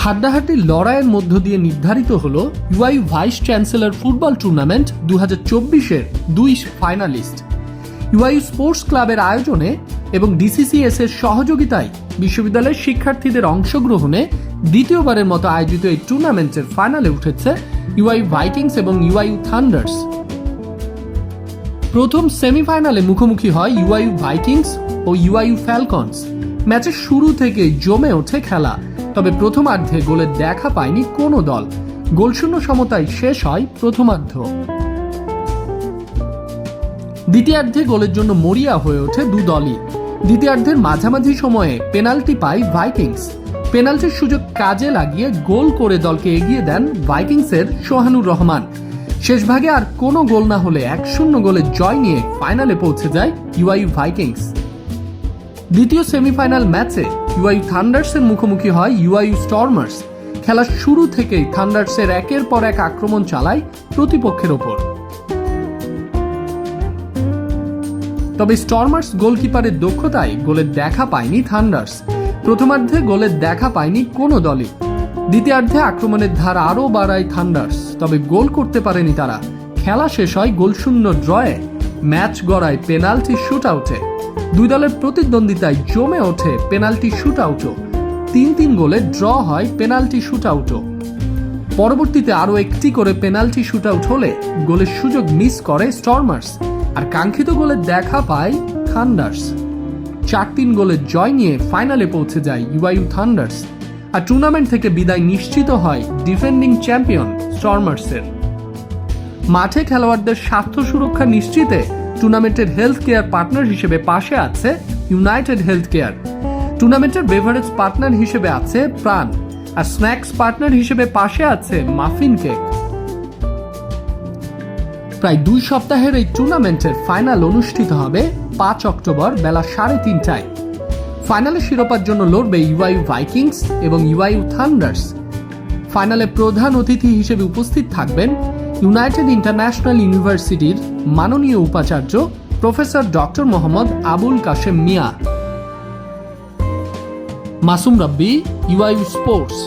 হাড্ডাহাড্ডি লড়াইয়ের মধ্য দিয়ে নির্ধারিত হলো ইউআইউ ভাইস চ্যান্সেলর ফুটবল টুর্নামেন্ট 2024-এর দুই ফাইনালিস্ট। ইউআইউ স্পোর্টস ক্লাবের আয়োজনে এবং ডিসিসিএস এর সহযোগিতায় বিশ্ববিদ্যালয়ের শিক্ষার্থীদের অংশগ্রহণে দ্বিতীয়বারের মতো আয়োজিত এই টুর্নামেন্টের ফাইনালে উঠেছে ইউআইউ ভাইকিংস এবং ইউআইউ থান্ডার্স। প্রথম সেমিফাইনালে মুখোমুখি হয় ইউআইউ ভাইকিংস ও ইউআইউ ফ্যালকনস। ম্যাচের শুরু থেকে জমে ওঠে খেলা, তবে প্রথমার্ধে গোলের দেখা পায়নি কোনো দল। গোলশূন্য সমতায় শেষ হয় প্রথমার্ধ। দ্বিতীয়ার্ধে গোলের জন্য মরিয়া হয়ে ওঠে দু দলই। দ্বিতীয়ার্ধের মাঝামাঝি সময়ে পেনাল্টি পায় ভাইকিংস। পেনাল্টির সুযোগ কাজে লাগিয়ে গোল করে দলকে এগিয়ে দেন ভাইকিংসের সোহানুর রহমান। শেষ ভাগে আর কোনো গোল না হলে 1-0 গোলের জয় নিয়ে ফাইনালে পৌঁছে যায় ইউআইউ ভাইকিংস। দ্বিতীয় সেমিফাইনাল ম্যাচে ইউআইউ থান্ডার্সের মুখোমুখি হয় ইউআইউ স্টর্মার্স। খেলার শুরু থেকেই থান্ডার্সের একের পর এক আক্রমণ চালায় প্রতিপক্ষের ওপর, তবে স্টর্মার্স গোলকিপারের দক্ষতায় গোলের দেখা পায়নি থান্ডার্স। প্রথমার্ধে গোলের দেখা পায়নি কোনো দলই। দ্বিতীয়ার্ধে আক্রমণের ধার আরও বাড়ায় থান্ডার্স, তবে গোল করতে পারেনি তারা। খেলা শেষ হয় গোলশূন্য ড্রয়ে। ম্যাচ গড়ায় পেনাল্টি শুট আউটে। দুই দলের প্রতিদ্বন্দ্বিতায় জমে ওঠে পেনাল্টি শুট আউটও। 3-3 গোলে ড্র হয় পেনাল্টি শুট আউটও। পরবর্তীতে আরও একটি করে পেনাল্টি শুট আউট হলে গোলের সুযোগ মিস করে স্টর্মার্স, আর কাঙ্ক্ষিত গোলের দেখা পায় থান্ডার্স। 4-3 গোলের জয় নিয়ে ফাইনালে পৌঁছে যায় ইউআইউ থান্ডার্স, আর টুর্নামেন্ট থেকে বিদায় নিশ্চিত হয় ডিফেন্ডিং চ্যাম্পিয়ন স্টর্মার্সের। মাঠে খেলোয়াড়দের স্বাস্থ্য সুরক্ষা নিশ্চিতে টুর্নামেন্টের হেলথ কেয়ার পার্টনার হিসেবে পাশে আছে ইউনাইটেড হেলথ কেয়ার। টুর্নামেন্টের বেভারেজ পার্টনার হিসেবে আছে প্রাণ, আর স্ন্যাক্স পার্টনার হিসেবে পাশে আছে মাফিন কেক। প্রায় 2 সপ্তাহের এই টুর্নামেন্টের ফাইনাল অনুষ্ঠিত হবে 5 অক্টোবর বেলা 3:30টায়। ফাইনালে শিরোপার জন্য লড়বে ইউআইউ ভাইকিংস এবং ইউআইউ থান্ডার্স। ফাইনালে প্রধান অতিথি হিসেবে উপস্থিত থাকবেন ইউনাইটেড ইন্টারন্যাশনাল ইউনিভার্সিটির মাননীয় উপাচার্য প্রফেসর ডক্টর মোহাম্মদ আবুল কাশেম মিয়া। মাসুম রাব্বি, ইউআইউ স্পোর্টস।